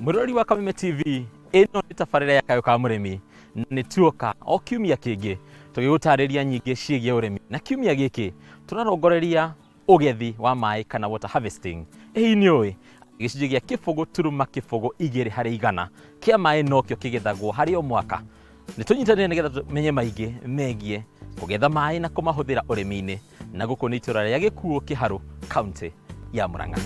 Murori wa Kameme TV ino ni tabarĩra ya Kayũ ka Mũrĩmi nĩ tuoka o kiumia kĩngĩ tũgĩgũtarĩria nyingĩ ciĩgiĩ ũrĩmi na kiumia gĩkĩ tũrarongoreria ũgethi wa maĩ kana water harvesting. Hihi nĩ ũĩ gĩcunjĩ gĩa kĩbũgũ turuma kĩbũgũ 2/100 kĩa maĩ nokĩo kĩgethagwo harĩ o mwaka. Nĩ tũnyitanĩire nĩgetha tũmenye maingĩ megiĩ kũgetha maĩ na kũmahũthĩra ũrĩmi-inĩ na gũkũ nĩ itũra rĩa Gĩkuũ Kĩharũ, kaunti ya Mũrang'a.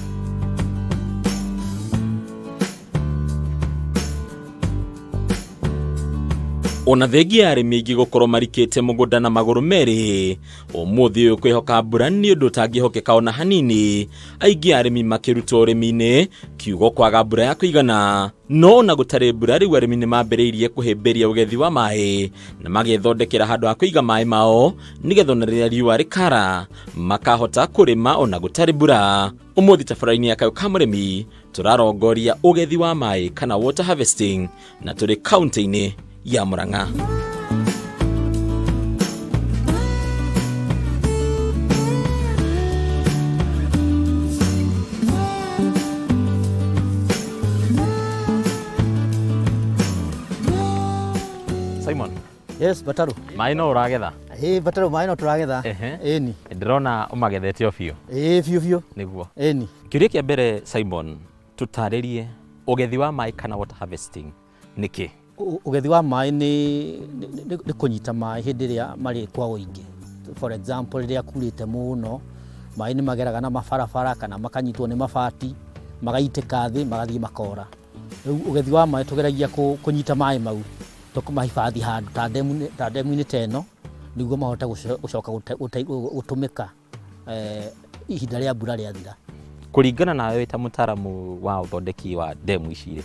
Ona thengi ya arĩmi aingĩ gũkorwo marikĩte mũgũnda na magũrũ merĩ, ũmũthĩ ũyũ kwĩhoka mbura nĩ ũndũ ũtangĩhokeka ona hanini, aingĩ arĩmi makĩruta ũrĩmi-inĩ kiugo kwaga mbura ya kũigana. No na gũtarĩ mbura rĩu arĩmi nĩ mambĩrĩirie kũhĩmbĩria ũgethi wa maĩ na magethondekera handũ ha kũiga maĩ mao nĩgetha ona rĩrĩa riũa rĩkara makahota kũrĩma ona gũtarĩ mbura. Ũmũthĩ tabarĩra-inĩ ya Kayũ ka Mũrĩmi tũrarongoria ũgethi wa maĩ kana water harvesting na tũrĩ kaunti-inĩ ya Mũrang'a. Simon. Yes, Bataru. Maĩ no ũragetha? Bataru, maĩ no tũragetha. Ĩni. Ndĩrona ũmagethete o biũ. Biũ. Nĩguo. Ĩni. Kĩũria kĩa mbere Simon, tũtarĩrie ũgethi wa maĩ kana water harvesting nĩkĩ? Ũgethi wa maĩ nĩ kũnyita maĩ hĩndĩ ĩrĩa marĩ kwa ũingĩ. For example, rĩrĩa kurĩte mũno, maĩ nĩ mageraga na mabarabara kana makanyitwo nĩ mabati, magaitĩka thĩ, magathiĩ makora. Rĩu ũgethi wa maĩ tũgeragia kũnyita maĩ mau, tũkũmahifadhi handũ ta ndemu-inĩ ta ĩno, nĩguo mahote gũcoka gũtũmĩka ihinda rĩa mbura rĩathira. Kũringana nawe wĩ ta mũtaaramu wa ũthondeki wa ndemu ici-rĩ,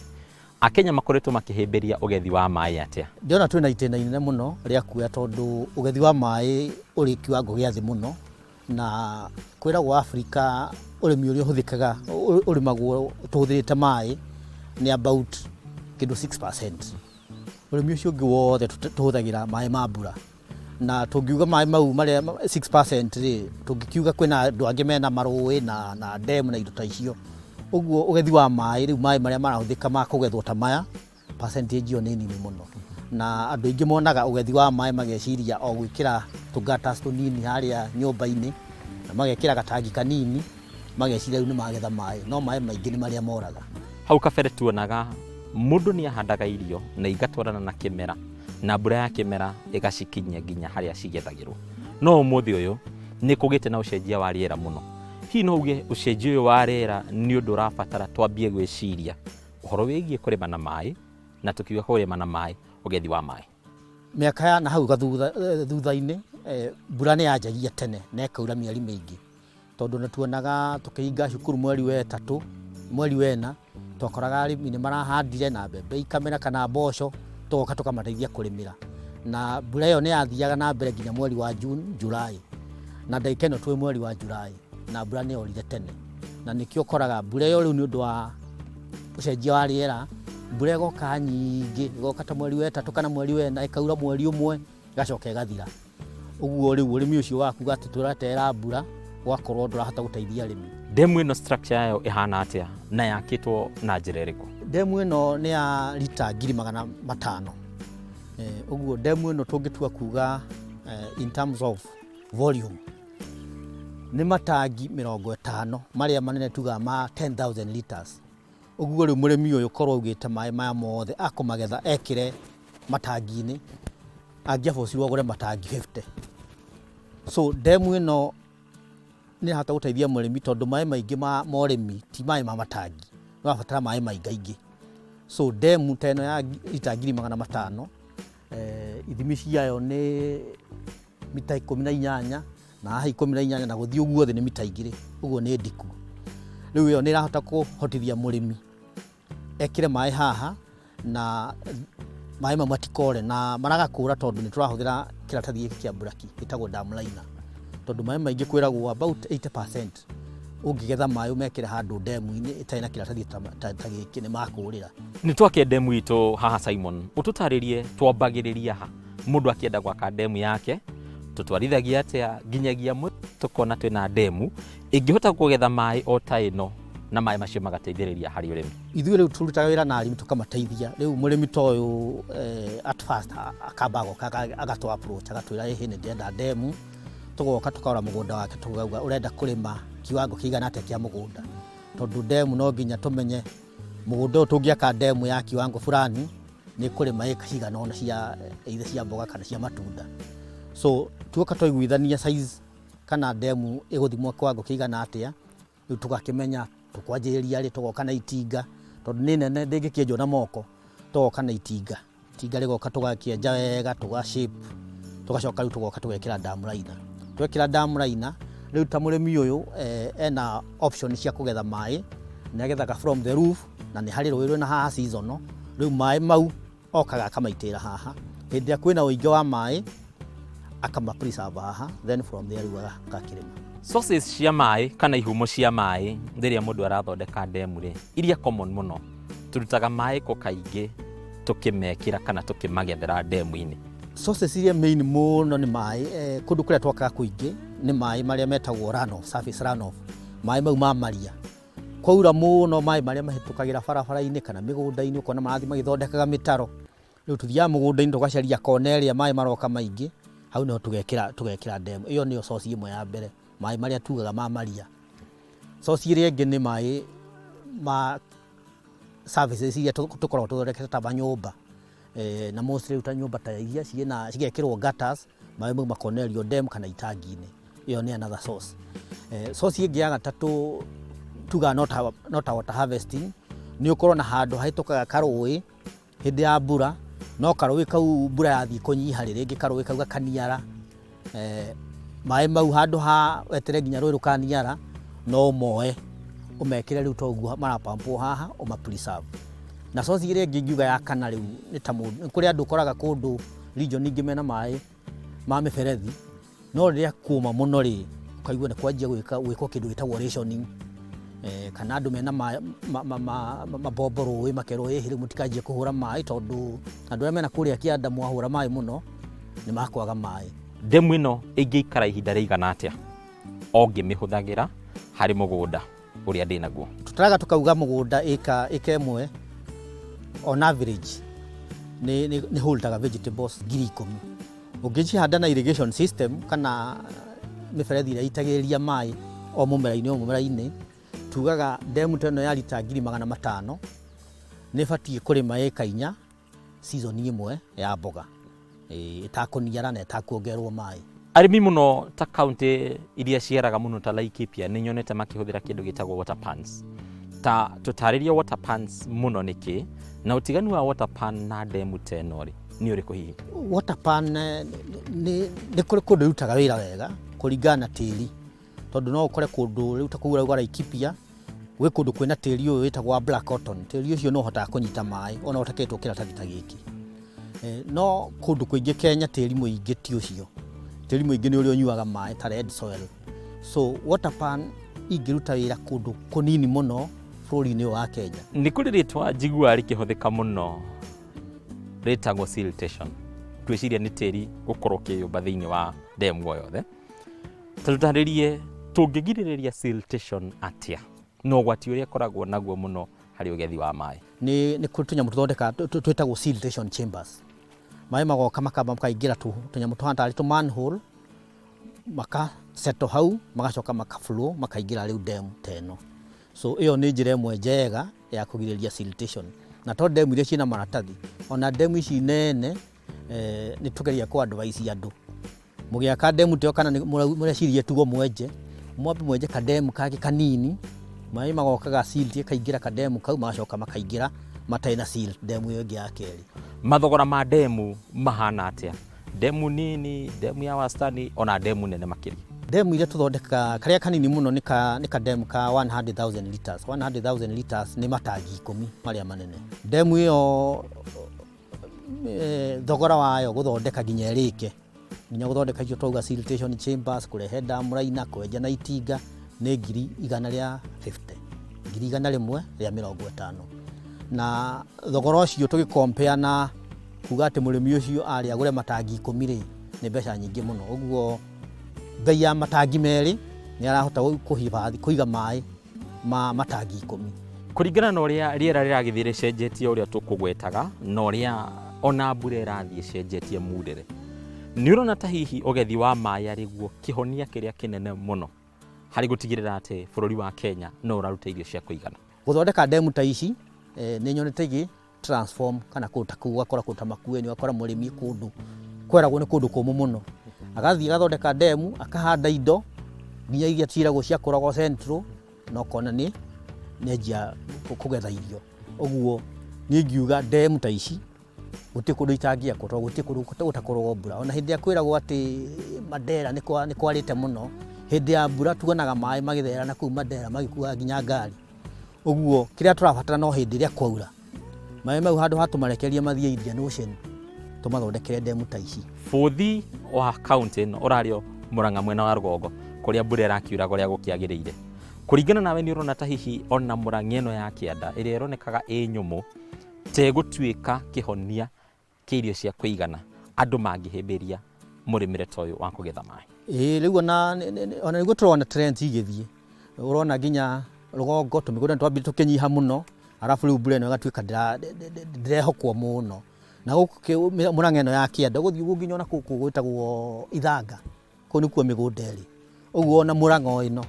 Akenya makoretwo makĩhĩmbĩria ũgethi wa maĩ atĩa? Ndĩrona twĩna itĩna inene mũno rĩa kuoya tondũ ũgethi wa maĩ ũrĩ kiwango gĩa thĩ mũno, na kwĩragwo Afrika ũrĩmi ũrĩa ũhũthĩkaga ũrĩmagwo tũhũthĩrĩte maĩ nĩ about kĩndũ 6%. Ũrĩmi ũcio ũngĩ wothe tũhũthagĩra maĩ ma mbura, na tũngiuga maĩ mau marĩa 6%-rĩ, tũngikiuga kwĩna andũ angĩ mena marũĩ na ndemu na indo ta icio. Ũguo ũgethi wa maĩ, rĩu maĩ marĩa marahũthĩka ma kũgethwo ta maya, percentage ĩyo nĩ nini mũno. Na andũ aingĩ monaga ũgethi wa maĩ mageciria o gwĩkĩra tũngata tũnini harĩa nyũmba-inĩ, na magekĩra gatangi kanini, mageciria rĩu nĩ magetha maĩ, no maĩ maingĩ nĩ marĩa moraga. Hau kabere tuonaga mũndũ nĩ ahandaga irio na igatwarana na kĩmera, na mbura ya kĩmera ĩgacikinyia nginya harĩa cigethagĩrwo. No ũmũthĩ ũyũ nĩ kũgĩte na ũcenjia wa rĩera mũno. Hihi no uge ũcenjia ũyũ wa rĩera nĩ ũndũ ũrabatara twambie gwĩciria ũhoro wĩgiĩ kũrĩma na maĩ, na tũkiuga kũrĩma na maĩ, ũgethi wa maĩ. Mĩaka ya nahau thutha-inĩ, mbura nĩ yanjagia tene na ĩkaura mĩeri mĩingĩ, tondũ nĩ tuonaga tũkĩhinga cukuru mweri wa ĩtatũ, mweri wa ĩna, twakoraga arĩmi nĩ marahandire na mbembe ikamera kana mboco, tũgoka tũkamateithia kũrĩmĩra. Na mbura ĩyo nĩ yathiaga na mbere nginya mweri wa June, July, na ndagĩka ĩno twĩ mweri wa July, na mbura nĩ yorire tene. Na nĩkĩo ũkoraga mbura ĩyo rĩu nĩ ũndũ wa ũcenjia wa rĩera, mbura ĩgoka nyingĩ, ĩgoka ta mweri wa ĩtatũ kana mweri wa ĩna, ĩkaura mweri ũmwe, ĩgacoka ĩgathira. Ũguo rĩu ũrĩmi ũcio waku atĩ tũraterera mbura, ũgakorwo ndũrahota gũteithia arĩmi. Ndemu ĩno structure yayo ĩhana atĩa na yakĩtwo na njĩra ĩrĩkũ? Ndemu ĩno nĩ ya lita 500,000. Ũguo ndemu ĩno tũngĩtua kuga in terms of volume, nĩ matangi 50 marĩa manene tuga ma 10,000 liters. Ũguo rĩu mũrĩmi ũyũ korwo augĩte maĩ maya mothe akũmagetha ekĩre matangi-inĩ, angĩabocirwo agũre matangi 50. So ndemu ĩno nĩ ĩrahota gũteithia mũrĩmi tondũ maĩ maingĩ ma ũrĩmi ti maĩ ma matangi, nĩ wabatara maĩ maingaingĩ. So ndemu ta ĩno ya lita 500,000, ithimi ciayo nĩ mita 18 na haha 18 na gũthiĩ ũguo thĩ nĩ mita 2, ũguo nĩ ndiku. Rĩu ĩyo nĩ ĩrahota kũhotithia mũrĩmi ekĩre maĩ haha na maĩ mau matikore na maragakũra tondũ nĩ tũrahũthĩra kĩratathi gĩkĩ kĩa buraki gĩtagwo dam liner, tondũ maĩ maingĩ kwĩragwo about 80% ũngĩgetha maĩ ũmekĩre handũ ndemu-inĩ ĩtarĩ na kĩratathi ta gĩkĩ nĩ makũrĩra. Nĩ twake ndemu itũ haha Simon, ũtũtarĩrie twambagĩrĩria ha mũndũ akĩenda gwaka ndemu yake, tũtwarithagia atĩa nginyagia tukona twina ndemu ingĩhota kũgetha maĩ o ta ĩno na maĩ macio magateithĩrĩria harĩ ũrĩmi. Ithuĩ rĩu tũrutaga wĩra na arĩmi tũkamateithia. Rĩu mũrĩmi ta ũyũ at first akamba agatũ approach agatwĩra hĩhĩ nĩ ndĩrenda ndemu, tũgoka tũkarora mũgũnda wake tũgauga ũrenda kũrĩma kiwango kĩigana atĩa kĩa mũgũnda, tondũ ndemu no nginya tũmenye mũgũnda ũyũ tũngĩaka ndemu ya kiwango fulani nĩ kũrĩma ĩka cigana ona cia mboga kana cia matunda. So tuoka twaiguithania size kana ndemu ĩgũthimwo kiwango kĩigana atĩa, rĩu tũgakĩmenya tũkwanjĩrĩria rĩ, tũgoka na itinga tondũ nĩ nene ndĩngĩkĩenjwo na moko, tũgoka na itinga rĩgoka tũgakĩenja wega tũga-shape, tũgacoka rĩu tũgoka tũgekĩra dam liner. Twekĩra dam liner rĩu ta mũrĩmi ũyũ ena option cia kũgetha maĩ, nĩ agethaga from the roof na nĩ harĩ rũĩ rwĩna haha seasonal, rĩu maĩ mau okaga akamaitĩra haha, hĩndĩ ĩrĩa kwĩna ũingĩ wa maĩ akama preserve haha, then from there rĩu agakĩrĩma. Sources cia maĩ kana ihumo cia maĩ rĩrĩa mũndũ arathondeka ndemu rĩ, iria common mũno tũrutaga maĩ kũ kaingĩ tũkĩmekĩra kana tũkĩmagethera ndemu-inĩ? Sources iria main mũno nĩ maĩ kũndũ kũrĩa twakaga kũingĩ nĩ maĩ marĩa metagwo runoff, surface runoff, maĩ mau ma maria. Kwaura mũno maĩ marĩa mahĩtũkagĩra barabara-inĩ kana mĩgũnda-inĩ ũkona marathiĩ magĩthondekaga mĩtaro, rĩu tũthiaga mũgũnda-inĩ tũgacaria kona ĩrĩa maĩ maroka maingĩ, hau nĩho tũgekĩra ndemu. Ĩyo nĩyo source ĩmwe ya mbere, maĩ marĩa tugaga ma maria. Source ĩrĩa ĩngĩ nĩ maĩ ma services iria tũkoragwo tũthondekete ta manyũmba, na mostly rĩu ta nyũmba ta iria cigekĩrwo gutters, maĩ mau makonererio ndemu kana itangi-inĩ, ĩyo nĩ another source. Source ĩngĩ ya gatatũ tugaga not water harvesting, nĩ ũkorwo na handũ hahĩtũkaga karũĩ hĩndĩ ya mbura, no karũĩ kau mbura yathiĩ kũnyiha rĩngĩ karũĩ kau gakaniara, maĩ mau handũ ha wetere nginya rũĩ rũkaniara no moe ũmekĩre rĩu toguo marapampwo haha ũma-preserve. Na source ĩrĩa ĩngĩ ingiuga ya kana rĩu nĩ ta mũndũ, kũrĩ andũ ũkoraga kũndũ region ingĩ mena maĩ ma mĩberethi, no rĩrĩa kũũma mũno rĩ ũkaigua nĩ kwanjia gwĩkwo kĩndũ gĩtagwo rationing, kana andũ mena mabombo rũĩ makerwo hĩhĩ rĩu mũtikanjie kũhũra maĩ tondũ andũ arĩa mena kũrĩa kĩanda mwahũra maĩ mũno nĩ makwaga maĩ. Ndemu ĩno ĩngĩikara ihinda rĩigana atĩa ũngĩmĩhũthagĩra harĩ mũgũnda ũrĩa ndĩ naguo? Tũtaraga tũkauga mũgũnda ĩka ĩmwe on average nĩ holdaga vegetables 10,000. Ũngĩcihanda na irrigation system kana mĩberethi ĩrĩa itagĩrĩria maĩ o mũmera-inĩ, tugaga ndemu ta ĩno ya lita 500,000 nĩ batiĩ kũrĩma ĩka 4 season ĩmwe ya mboga, ĩtakũniara na ĩtakuongerwo maĩ. Arĩmi mũno ta kaunti iria ciaraga mũno ta Laikipia nĩ nyonete makĩhũthĩra kĩndũ gĩtagwo water pans. Ta tũtarĩrie water pans mũno nĩkĩ, na ũtiganu wa water pan na ndemu ta ĩno rĩ nĩ ũrĩkũ hihi? Water pan nĩ kũrĩ kũndũ irutaga wĩra wega kũringana na tĩri, tondũ no ũkore kũndũ rĩu ta kũu ũrauga Laikipia gwĩ kũndũ kwĩna tĩri ũyũ wĩtagwo black cotton, tĩri ũcio no ũhotaga kũnyita maĩ ona ũtakĩtwo kĩratathi ta gĩkĩ. No kũndũ kũingĩ Kenya tĩri mũingĩ ti ũcio, tĩri mũingĩ nĩ ũrĩa ũnyuaga maĩ ta red soil. So water pan ingĩruta wĩra kũndũ kũnini mũno bũrũri-inĩ wa Kenya. Nĩ kũrĩ rĩtwa njiguaga rĩkĩhũthĩka mũno rĩtagwo siltation, twĩciria nĩ tĩri gũkorwo ũkĩyũmba thĩinĩ wa ndemu o yothe. Tũtarĩrie tũngĩgirĩrĩria siltation atĩa na ũgwati ũrĩa ũkoragwo naguo mũno harĩ ũgethi wa maĩ? Nĩ kũrĩ tũnyamũ tũthondeka twĩtagwo siltation chambers. Maĩ magoka makamba makaingĩra tũnyamũ tũhana tarĩ tũ manhole, makasettle hau magacoka makaflow makaingĩra rĩu ndemu ta ĩno. So ĩyo nĩ njĩra ĩmwe njega ya kũgirĩrĩria siltation. Na to ndemu iria ciĩna maratathi, ona ndemu ici nene nĩ tũgeria kũ advise andũ mũgĩaka ndemu teo kana mũrecirie tugo mwenje kademu kake kanini, maĩ magokaga silt ĩkaingĩra kademu kau magacoka makaingĩra matarĩ na silt ndemu ĩyo ĩngĩ ya kerĩ. Mathogora ma ndemu mahana atĩa? Ndemu nini, ndemu ya wastani, ona ndemu nene makĩria? Ndemu iria tũthondeka karĩa kanini mũno nĩ kademu ka 100,000 liters. 100,000 liters nĩ matangi 10 marĩa manene. Ndemu ĩyo thogora wayo gũthondeka nginya ĩrĩke, nginya gũthondeka icio twauga siltation chambers, kũrehe dam liner, kwenja na itinga nĩ 150,000, 100,000 rĩa 50. Na thogora ũcio tũgĩcompare na kuga atĩ mũrĩmi ũcio arĩ agũre matangi 10 rĩ nĩ mbeca nyingĩ mũno. Ũguo bei ya matangi merĩ nĩ arahota kũiga maĩ matangi 10. Kuringana na uria riera riragithire cenjetie uria tukugwetaga na uria ona mbura irathie cenjetie murire, ni urona ta hihi ugethi wa maĩ ariguo kihonia kiria kinene muno hari gutigirira ati bururi wa Kenya no uraruta irio cia kuigana? Guthondeka demu ta ici ni nyonete igi transform kana kuta kuakora kuta makueni wakora murimi kundu kweragwo ni kundu kumu muno, agathii agathondeka demu akahanda indo nginya iria tiragwo cia kurago central no kona ni nejia kugetha irio. Oguo ni ngiuga demu ta ici guti kundu itangia ko guti kundu gutakorwo mbura, ona hindi ya kwiragwo ati Mandera ni kwarite muno, hindi ya mbura tuonaga maĩ magithera na kuu Mandera magikua nginya ngari. Oguo kiria turabatara no hindi ria kwaura maĩ mau handu hatumarekeria mathie Indian Ocean tumathondekere demu ta ici. Futhi wa county no urario Murang'a mwena wa Rugongo kuria mbura irakiura guria gukiagiriire, kuringana nawe ni urona ta hihi ona Murang'a ino ya Kianda iria ironekaga nyumu te gutuika kihonia kiirio cia kuigana andu mangihimbiria murimire toyo wa kugetha maĩ? Riu ona niguo turona trend igithie, urona nginya Rugongo tumigunda twambire tukinyiha muno, arafu riu mbura ino igatuika ndirehokwo muno, na guku Murang'a ino ya Kianda guthii nginya ona kuku gwitagwo Ithanga ko nikuo migunda iri. Oguo ona Murang'a ino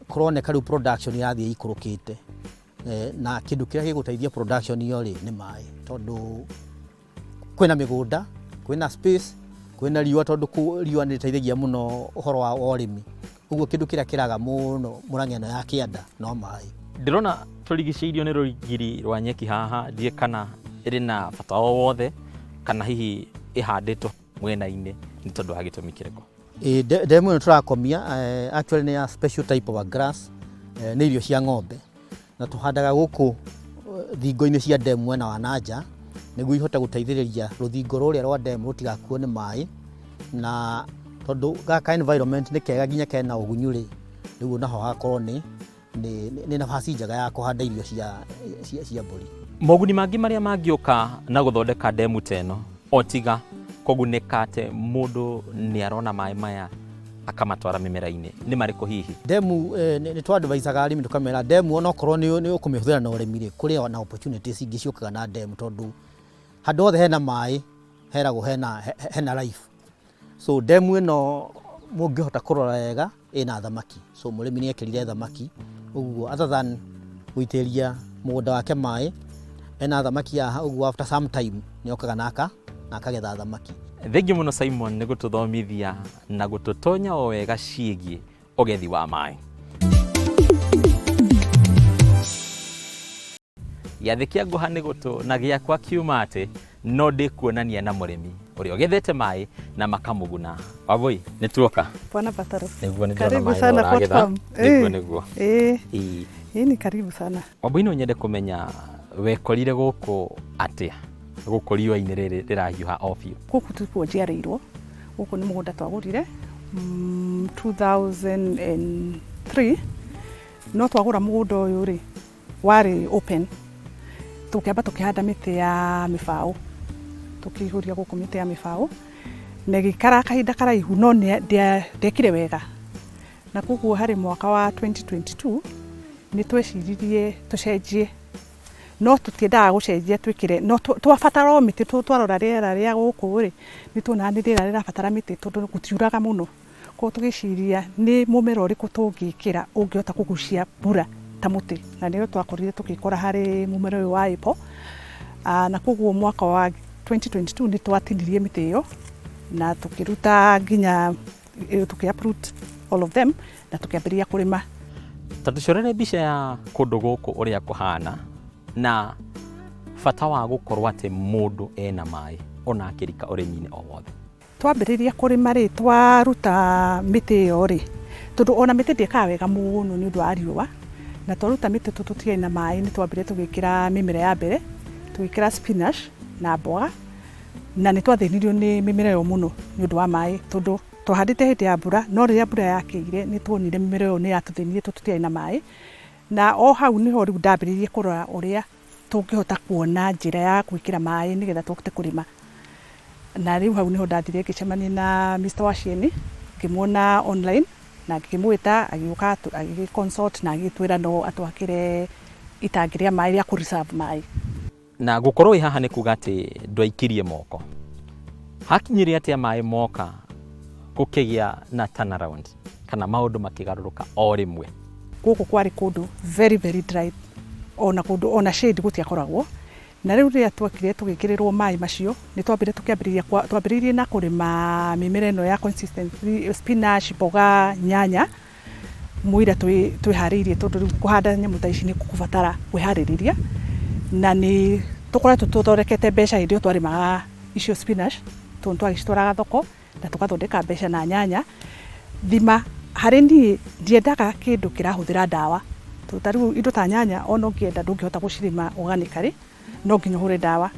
kuroneka riu production yathie ikurukite, na kindu kiria giguteithia production iyo ri ni maĩ, tondu kwina migunda, kwina space, kwina riua, tondu riua ni riteithagia muno uhoro wa urimi. Uguo kindu kiria kiraga muno Murang'a ino ya Kianda no maĩ. Ndirona turigiceirio ni rugiri rwa nyeki haha, ndie kana iri na bata wothe kana hihi ihanditwo mwena-ini ni tondu wa gitumi kiriko? Demu ino turakomia actually ni a special type of a grass, ni irio cia ng'ombe, na tuhandaga guku thingo-ini cia demu mwena wa nanja niguo ihota guteithiriria ruthingo ruria rwa demu rutigakuo ni maĩ, na tondu gaka environment ni kega nginya kena ugunyu ri, riu naho hakorwo ni nafasi njega ya kuhanda irio cia mburi. Moguni mangi maria mangiuka na guthondeka demu teno otiga kuguneka ate mundu ni arona maĩ maya akamatwara mimera-ini ni mariko hihi? Demu ni twadvisaga arimi tukamera demu ona okorwo ni ukumihũthĩra na urimi ri, kuri ona opportunities ingi ciukaga na demu, tondu handu hothe hena maĩ heragwo hena life. So demu ino mungihota kurora wega ina thamaki, so murimi ni ekirire thamaki, uguo other than guitĩria mugunda wake maĩ ena thamaki haha, uguo after some time ni okaga na akagetha thamaki. Thengiũ muno Simon ni gututhomithia na gututonya o wega ciĩgie ugethi wa maĩ. Gĩathĩ kĩa nguha nĩ gũtũ na gĩakwa kiuma atĩ no ndĩkuonania na mũrĩmi ũrĩa ũgethete maĩ na makamũguna. Wambui, nĩ tuoka? Bwana Pataro. Nĩguo nĩ Karibu sana platform. Nĩguo. Hii ni karibu sana. Wambui, no nyende kũmenya wekorire gũkũ atĩa? Gũkũ riũa-inĩ rĩrĩ rĩrahiũha o biũ. Gũkũ tũkuo njiarĩirwo. Gũkũ nĩ mũgũnda twagũrire 2003. No twagũra mũgũnda ũyũ rĩ warĩ open. Tukĩamba tukĩhanda mĩtĩ ya mĩbaũ, tukĩihũria gũkũ mĩtĩ ya mĩbaũ, na gĩikara kahinda karaihu no ndekire wega, na koguo harĩ mwaka wa 2022 nĩ tweciririe tũcenjie, no tũtiendaga gũcenjia twĩkĩre, no twabatara o mĩtĩ, twarora rĩera rĩa gũkũ rĩ nĩ tuonaga nĩ rĩera rĩrabatara mĩtĩ tondũ gũtiuraga mũno, koguo tũgĩciria nĩ mũmera ũrĩkũ tũngĩkĩra ũngĩhota kũgucia mbura ta muti, na nĩyo twakorire tukikora hari mumero uyu wa apple. Na koguo mwaka wa 2022 ni twatinirie miti iyo na tukiruta nginya tukiuproot all of them na tukiambiria kurima. Tatucorere mbica ya kundu guku uria kuhana na bata wa gukorwo ati mundu ena maĩ ona akirika urimi-ini o wothe. Twambiriria kurima ri twaruta miti iyo ri tondu ona miti ndikaga wega muno ni undu wa riũa, na twaruta mĩtĩ tũtiarĩ na maĩ nĩ twambire tũgĩkĩra mĩmera ya mbere, tũgĩkĩra spinach na mboga, na nĩ twathĩnirio nĩ mĩmera ĩyo mũno nĩ ũndũ wa maĩ, tondũ twahandĩte hĩndĩ ya mbura, no rĩrĩa mbura yakĩire nĩ tuonire mĩmera ĩyo nĩ yatũthĩnirie tũtiarĩ na maĩ, na o hau nĩho rĩu ndambĩrĩirie kũrora ũrĩa tũngĩhota kuona njĩra ya gwĩkĩra maĩ nĩgetha tũhote kũrĩma. Na rĩu hau nĩho ndathire ngĩcemania na Mr. Washieni, ngĩmuona online na ngĩmwĩta agĩũka agĩconsult na agĩtwĩra no atwakĩre itangi rĩa maĩ rĩa kũ reserve maĩ. Na gũkorwo haha nĩ kuga atĩ ndwaikirie moko. Hakinyire atĩa maĩ moka gũkĩgĩa na turnaround kana maũndũ makĩgarũrũka o rĩmwe? Gũkũ kwarĩ kũndũ very very dry, ona kũndũ ona shade gũtiakoragwo, na rĩu rĩrĩa twokire tũgĩkĩrĩrwo maĩ macio nĩ twambĩrĩirie na kũrĩma mĩmera ĩno ya consistency, spinach, mboga, nyanya, mũira twĩharĩirie tondũ rĩu kũhanda nyamũ ta ici nĩ gũbatara kwĩharĩrĩria, na nĩ tũkoretwo tũthondekete mbeca hĩndĩ ĩyo twarĩmaga icio spinach tondũ twagĩcitwaraga thoko na tũgathondeka mbeca na nyanya. Thima harĩ niĩ ndiendaga kĩndũ kĩrahũthĩra ndawa, tondũ ta rĩu indo ta nyanya ona ũngĩenda ndũngĩhota gũcirĩma organically, no nginya ũhũre ndawa,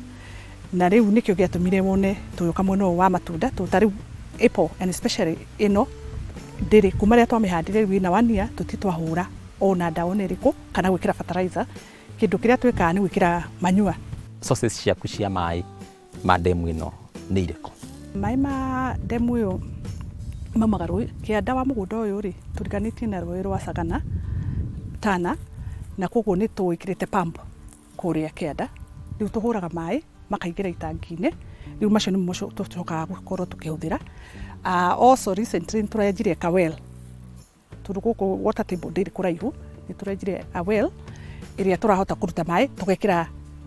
na rĩu nĩkĩo gĩatũmire wone tũgĩũka mwena ũyũ wa matunda, tondũ ta rĩu apple and especially ĩno ndĩrĩ kuma rĩrĩa twamĩhandire rĩu ĩna 1 year tũtitwahũra ona ndawa ona ĩrĩkũ kana gwĩkĩra fertilizer. Kĩndũ kĩrĩa twĩkaga nĩ gwĩkĩra manure. Sources ciaku cia maĩ ma ndemu ĩno nĩ irĩkũ? Maĩ ma ndemu ĩyo maumaga rũĩ. Kĩanda wa mũgũnda ũyũ rĩ tũriganĩtie na rũĩ rwa Sagana, Tana, na koguo nĩ twĩkĩrĩte pump kũrĩa kĩanda. Rĩu tũhũraga maĩ makaingĩra itangi-inĩ, rĩu macio nĩmo tũcokaga gũkorwo tũkĩhũthĩra. Also recently nĩ tũrenjire ka well, tondũ gũkũ water table ndĩrĩ kũraihu, nĩ tũrenjire a well ĩrĩa tũrahota kũruta maĩ tũgekĩra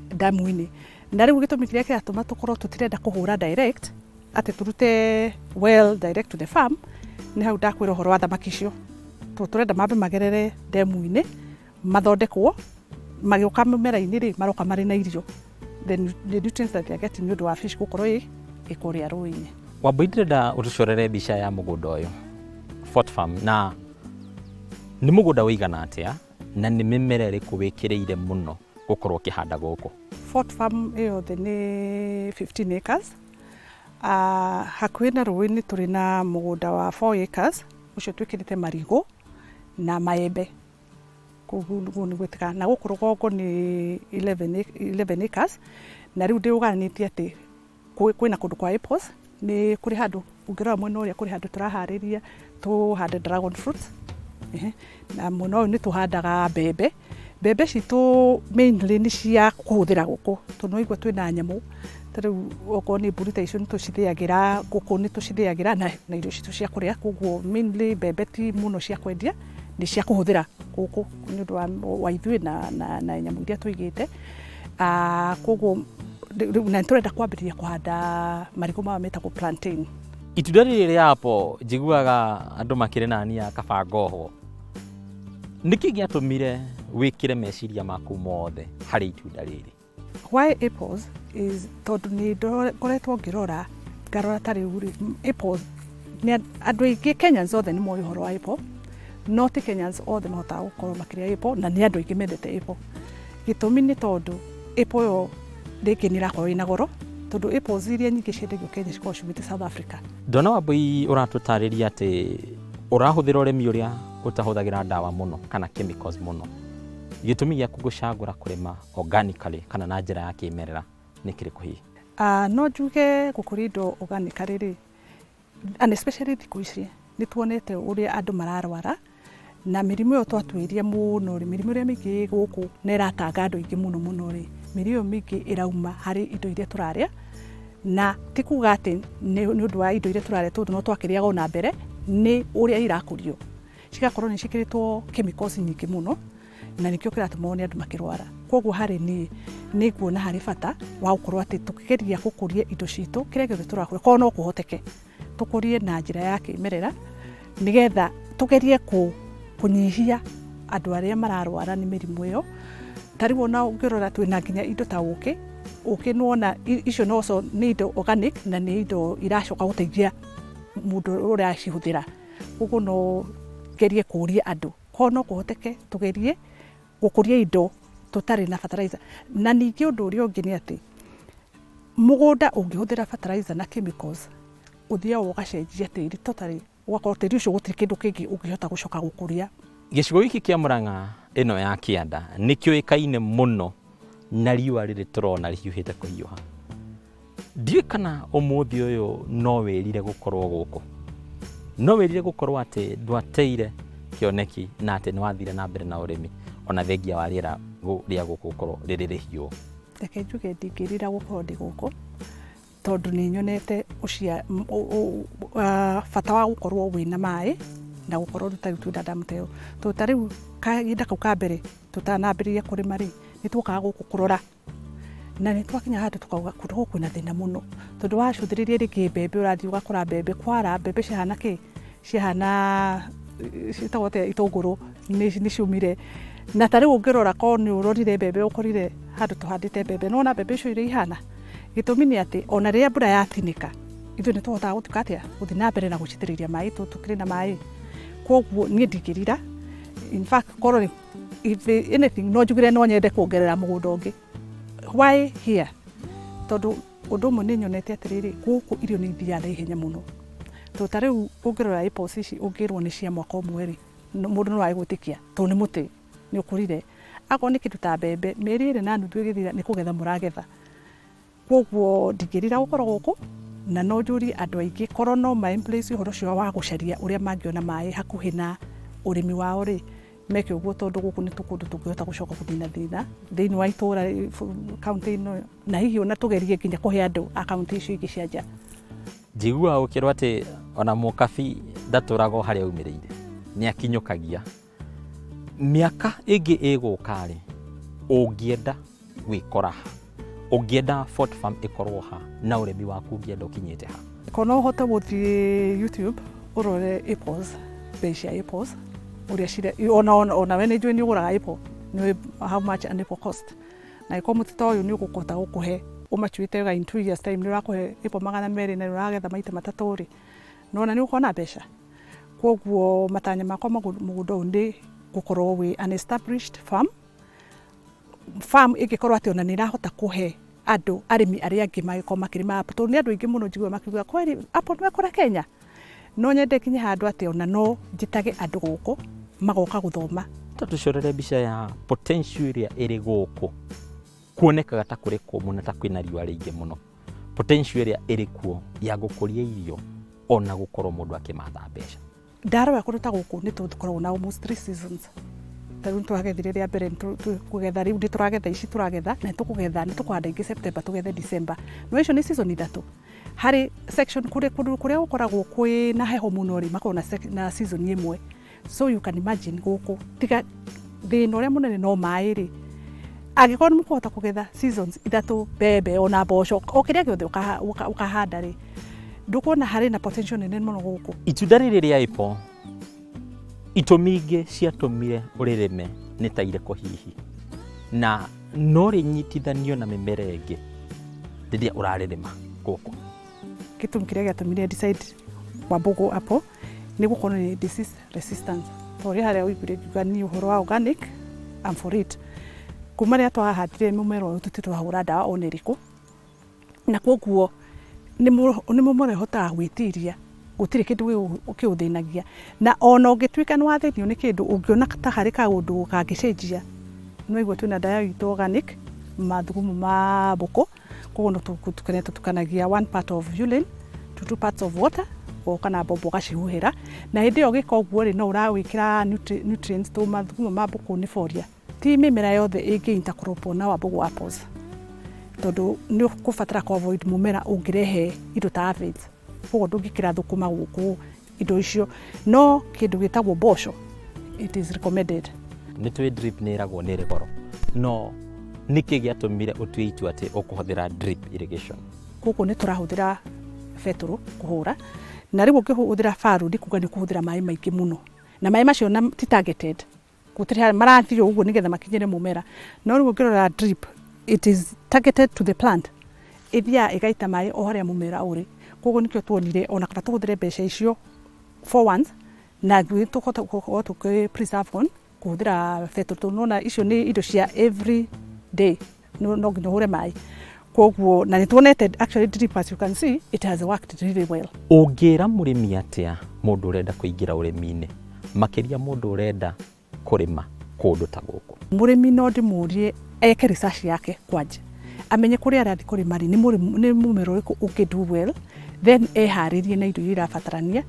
damu-inĩ. Na rĩu gĩtũmi kĩrĩa kĩratũma tũkorwo tũtirenda kũhũra direct atĩ tũrute well direct to the farm nĩ hau ndakwĩra ũhoro wa thamaki icio. Tũrenda mambe magerere demu-inĩ mathondekwo, magĩũka mũmera-inĩ rĩ maroka marĩ na irio, the nutrients that they are getting nĩ ũndũ wa fish gũkorwo ĩ kũrĩa rũĩ-inĩ. Wambui ndĩrenda ũtũcorere mbica ya mũgũnda ũyũ Fort Farm, na nĩ mũgũnda ũigana atĩa na nĩ mĩmera ĩrĩkũ wĩkĩrĩire mũno gũkorwo ũkĩhanda gũkũ? Fort Farm ĩyo nĩ 15 acres. Hakuhĩ na rũĩ nĩ tũrĩ na mũgũnda wa 4 acres, ũcio twĩkĩrĩte marigũ na maembe. Koguo nĩ gwĩtĩka na gũkũ rũgongo nĩ 11 acres, na rĩu ndĩũganĩtie atĩ kwĩna kũndũ kwa apples, nĩ kũrĩ handũ ũngĩrora mwena ũrĩa kũrĩ handũ tũraharĩria tũhande dragon fruits, na mwena ũyũ nĩ tũhandaga mbembe. Mbembe citũ mainly nĩ cia kũhũthĩra gũkũ, tondũ no igua twĩna nyamũ, ta rĩu okorwo nĩ mbũri ta icio nĩ tũcithĩagĩra, ngũkũ nĩ tũcithĩagĩra na irio citũ cia kũrĩa, koguo mainly mbembe ti mũno cia kwendia, nĩ cia kũhũthĩra gũkũ nĩ ũndũ wa ithuĩ na nyamũ iria tũigĩte. Koguo na tũrenda kwambĩrĩria kũhanda marigũ maya metagwo plantain. Itunda rĩrĩ rĩa apple njiguaga andũ makĩrĩ nani ya kabangoho. Nĩkĩ gĩatũmire wĩkĩre meciria maku mothe harĩ itunda rĩrĩ? Why apples is tondũ nĩ ngoretwo ngĩrora ngarora ta rĩu apples andũ aingĩ Kenyans othe nĩ moĩ ũhoro wa apple, no ti Kenyans othe mahotaga gũkorwo makĩrĩa apple, na nĩ andũ aingĩ mendete apple. Gĩtũmi nĩ tondũ apple ĩyo rĩngĩ nĩ ĩrakorwo ĩna goro, tondũ apples iria nyingĩ ciendagio Kenya cikoragwo ciumĩte South Africa. Ndona Wambui ũratũtarĩria atĩ ũrahũthĩra ũrĩmi ũrĩa ũtahũthagĩra ndawa mũno kana chemicals mũno. Gĩtũmi gĩaku gũcagũra kũrĩma organically kana na njĩra ya kĩmerera nĩ kĩrĩkũ hihi? No njuge gũkũria indo organically rĩ, and especially thikũ ici nĩ tuonete ũrĩa andũ mararwara na mĩrimũ ĩyo twatuĩria mũno rĩ, mĩrimũ ĩrĩa mĩingĩ gũkũ nĩ ĩratanga andũ aingĩ mũno rĩ, mĩrimũ mĩingĩ ĩrauma harĩ indo iria tũrarĩa, na ti kuga atĩ nĩ ũndũ wa indo iria tũrarĩa tondũ no twakĩrĩaga ona mbere, nĩ ũrĩa irakũrio cigakorwo nĩ ciĩkĩrĩtwo chemicals nyingĩ mũno, na nĩkĩo kĩratũma wone andũ makĩrwara. Koguo harĩ niĩ nĩ nguona harĩ bata wa gũkorwo atĩ tũkĩgeria gũkũria indo citũ kĩrĩa gĩothe tũrakũria, korwo no kũhoteke tũkũrie na njĩra ya kĩmerera, nĩgetha tũgerie kũnyihia andũ arĩa mararwara nĩ mĩrimũ ĩyo. Ta rĩu ona ũngĩrora twĩna nginya indo ta ũkĩ nĩ wona icio nĩ indo organic na nĩ indo iracoka gũteithia mũndũ ũrĩa acihũthĩra. Koguo no gerie kũria andũ, korwo no kũhoteke tũgerie gũkũria indo tũtarĩ na fertilizer. Na ningĩ ũndũ ũrĩa ũngĩ nĩ atĩ mũgũnda ũngĩhũthĩra fertilizer na chemicals ũthiaga ũgacenjia tĩri totally, ũgakorwo tĩri ũcio gũtirĩ kĩndũ kĩngĩ ũngĩhota gũcoka gũkũria. Gĩcigo gĩkĩ kĩa Mũrang'a ĩno ya kĩanda nĩ kĩũĩkaine mũno na riũa rĩrĩ tũrona rĩhiũhĩte kũhiũha. Ndiũĩ kana ũmũthĩ ũyũ no wĩrire gũkorwo gũkũ? no wĩrire gũkorwo atĩ ndwateire kĩoneki na atĩ nĩ wathire na mbere na ũrĩmi ona thengia wa rĩera rĩa gũkũ gũkorwo rĩrĩ rĩhiũ? Reke njuge ndingĩrira gũkorwo ndĩ gũkũ tondũ nĩ nyonete bata wa gũkorwo wĩna maĩ na gũkorwo ruta itunda ndamũteo. Tondũ ta rĩu kahinda kau ka mbere tũtanambĩrĩria kũrĩma rĩ, nĩ twokaga gũkũ kũrora na nĩ twakinya handũ tukauga kũndũ kwĩna thĩna mũno, tondũ wacuthĩrĩria rĩngĩ mbembe ũrathiĩ ũgakora mbembe kwara, mbembe cihana kĩ, cihana citagwo atĩa, itũngũrũ nĩ ciumire. Na ta rĩu ũngĩrora korwo nĩ ũrorire mbembe ũkorire handũ tũhandĩte mbembe, nona mbembe icio irĩ ihana. Gĩtũmi nĩ atĩ ona rĩrĩa mbura yatinĩka ithuĩ nĩ tũhotaga gũtuĩka atĩa, gũthiĩ na mbere na gũcitĩrĩria maĩ tũkĩrĩ na maĩ. Koguo niĩ ndingĩrira, in fact korwo if anything no njugire no nyende kuongerera mũgũnda ũngĩ. Why here? Tondũ ũndũ ũmwe nĩ nyonete atĩrĩrĩ, gũkũ irio nĩ ithiaga na ihenya mũno. Tondũ ta rĩu ũngĩrora apples ici ũngĩrwo nĩ cia mwaka ũmwe rĩ, mũndũ no agĩgwĩtĩkia tondũ nĩ mũtĩ nĩ ũkũrire. Akorwo nĩ kĩndũ ta mbembe mĩeri ĩrĩ na nuthu ĩgĩthira nĩ kũgetha mũragetha. Koguo ndingĩrira gũkorwo gũkũ na no njũrie andũ aingĩ korwo no ma embrace ũhoro ũcio wa gũcaria ũrĩa mangĩona maĩ hakuhĩ na ũrĩmi wao rĩ, meke ũguo tondũ gũkũ nĩ tũkũndũ tũngĩhota gũcoka kũnina thĩna thĩinĩ wa itũũra kaunti ĩno, na hihi ona tũgerie nginya kũhe andũ a kaunti icio ingĩ cia nja. Njiguaga gũkĩrwo atĩ ona mũkabi ndatũraga harĩa aumĩrĩire, nĩ akinyũkagia. Mĩaka ĩngĩ ĩgũka rĩ, ũngĩenda gwĩkora ha, ũngĩenda Fort Farm ĩkorwo ha na ũrĩmi waku ũngĩenda ũkinyĩte ha? Korwo no ũhote gũthiĩ YouTube ũrore apples, bei cia apples ũrĩa cirĩ, ona we nĩ njũĩ nĩ ũgũraga apple, nĩ how much an apple cost. Na ĩkorwo mũtĩ ta ũyũ nĩ ũgũkota gũkũhe ũmacuĩte in 2 years time nĩ ũrakũhe apple 200 na ũragetha maita matatũ rĩ, nona nĩ ũkuona mbeca. Koguo matanya makwa mũgũnda ũyũ nĩ gũkorwo wĩ an established farm ĩngĩkorwo atĩ ona nĩ ĩrahota kũhe andũ arĩmi arĩa angĩ magĩkorwo makĩrĩma apple. Tondũ nĩ andũ aingĩ mũno njiguaga makiuga kweri apple nĩ mekũra Kenya. No nyende kinye handũ atĩ ona no njitage andũ gũkũ magoka gũthoma. Tũcorere mbica ya potential ĩrĩa ĩrĩ gũkũ, kuonekaga ta kũrĩ kũmũ na ta kwĩna riũa rĩingĩ mũno. Potential ĩrĩa ĩrĩ kuo ya gũkũria irio ona gũkorwo mũndũ akĩmatha mbeca. Ndarora kũndũ ta gũkũ nĩ tũkoragwo na almost 3 seasons. Tarĩu tũragethire rĩa mbere kũgetha, rĩu ndĩ tũragetha ici tũragetha na tũkũgetha nĩ tũkũhanda ingĩ September tũgethe December. No icio nĩ season ithatũ. Harĩ section kũrĩa gũkoragwo kwĩ na heho mũno rĩ, makoragwo na season ĩmwe. So you can imagine gũkũ tiga thĩna ũrĩa mũnene no maĩ rĩ, angĩkorwo nĩ mũkũhota kũgetha seasons ithatũ, mbembe ona mboco o kĩrĩa gĩothe ũkahanda rĩ, ndũkuona harĩ na potential nene mũno gũkũ. Itunda rĩrĩ rĩa apple, itũmi ingĩ ciatũmire ũrĩrĩme nĩ ta irĩkũ hihi, na no rĩnyitithanio na mĩmera ĩngĩ rĩrĩa ũrarĩrĩma gũkũ? Gĩtũmi kĩrĩa gĩatũmire decide Wambugu apple nĩ gũkorwo nĩ disease resistant. Tondũ harĩa ũiguire ngiuga nĩ ũhoro wa organic and for it. Kuma rĩrĩa twahandire mũmera ũyũ tũtirahũra ndawa ona ĩrĩkũ, na koguo nĩ mũmera ũhotaga gwĩtiria, gũtirĩ kĩndũ ũkĩũthĩnagia. Na ona ũngĩtuĩka nĩ wathĩnio nĩ kĩndũ ũngĩona ta harĩ kaũndũ kangĩcenjia, no igua twĩna ndawa itũ organic, mathugumo ma mbũkũ, koguo no tũtukanagia 1 part of urine to 2 parts of water, kana mbombo ũgacihuhĩra, na hĩndĩ ĩyo ũgĩka ũguo rĩ, no ũrawĩkĩra nutrients tũ mathugumo ma mbũkũ nĩ foria. Ti mĩmera yothe ĩngĩ intercrop na Wambugu apples, tondũ nĩ ũkũbatara ku avoid mũmera ũngĩrehe indo ta aphids. Koguo ndũngĩkĩra thũkũma gũkũ indo icio, no kĩndũ gĩtagwo mboco it is recommended. Nĩ tũĩ drip nĩ ĩragwo nĩ ĩrĩ goro, no nĩkĩ gĩatũmire ũtue itua atĩ ũkũhũthĩra drip irrigation? Gũkũ nĩ tũrahũthĩra betũrũ kũhũra, na rĩu ũkĩhũthĩra faru nĩ kuga nĩ kũhũthĩra maĩ maingĩ mũno, na maĩ macio ti targeted, gũtirĩ marathio ũguo nĩgetha makinyĩre mũmera. No rĩu ũngĩrora drip, it is targeted to the plant, ĩthiaga ĩgaita maĩ o harĩa mũmera ũrĩ. Koguo nĩkĩo tuonire ona kana tũhũthĩre mbeca icio for once, na tũkũhota gũkorwo tũkĩ-preserve on kũhũthĩra betũrũ. Nona icio nĩ indo cia every day, no nginya ũhũre maĩ. Koguo na nĩ tuonete actually drip, as you can see, it has worked really well. Ũngĩra mũrĩmi atĩa mũndũ ũrenda kũingĩra ũrĩmi-inĩ, makĩria mũndũ ũrenda kũrĩma kũndũ ta gũkũ? Mũrĩmi no ndĩmũrie eke research yake kwanja, amenye kũrĩa arathiĩ kũrĩma rĩ, nĩ mũmera ũrĩkũ ũngĩ do well, then eharĩrie na indo iria irabatarania,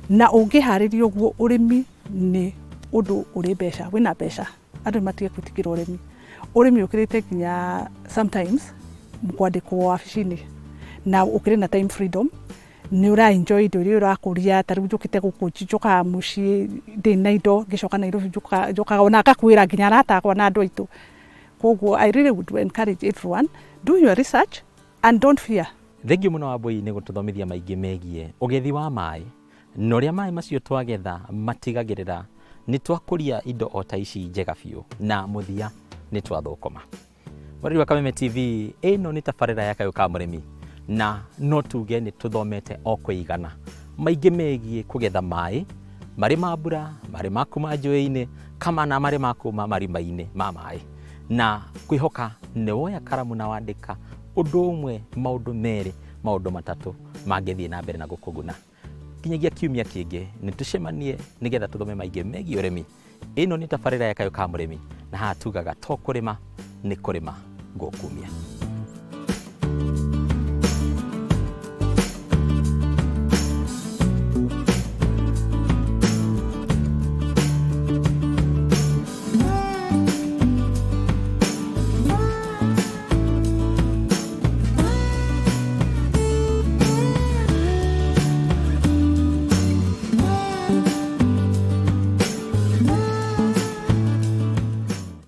na ũngĩharĩria ũguo ũrĩmi nĩ ũndũ ũrĩ mbeca, wĩna mbeca andũ matige kwĩtĩkĩra ũrĩmi. Ũrĩmi ũkĩrĩte nginya sometimes kwandĩkwo wabici-inĩ na ũkĩrĩ na time freedom, nĩ ũra-enjoy indo iria ũrakũria. Ta rĩu njũkĩte gũkũ njokaga mũciĩ ndĩ na indo, ngĩcoka Nairobi njokaga ona ngakuĩra nginya arata akwa na andũ aitũ. Koguo I really would encourage everyone, do your research and don't fear. Thengiũ mũno Wambui nĩ gũtũthomithia maingĩ megiĩ ũgethi wa maĩ na ũrĩa maĩ macio twagetha matigagĩrĩra nĩ twakũria indo o ta ici njega biũ na mũthia nĩ twathũkũma. Mũrori wa Kameme TV, ĩno nĩ tabarĩra ya Kayũ ka Mũrĩmi na no tuge nĩ tũthomete o kũigana maingĩ megiĩ kũgetha maĩ marĩ ma mbura, marĩ ma kuma njũĩ-inĩ, kana na marĩ ma kuma marima-inĩ ma maĩ, na kwĩhoka nĩ woya karamu na wandĩka ũndũ ũmwe, maũndũ merĩ, maũndũ matatũ mangĩthiĩ na mbere na gũkũguna. Kinyagia kiumia kĩngĩ nĩ tũcemanie nĩgetha tũthome maingĩ megiĩ ũrĩmi. Ĩno nĩ tabarĩra ya Kayũ ka Mũrĩmi na haha tugaga to kũrĩma nĩ kũrĩma ngũkumia.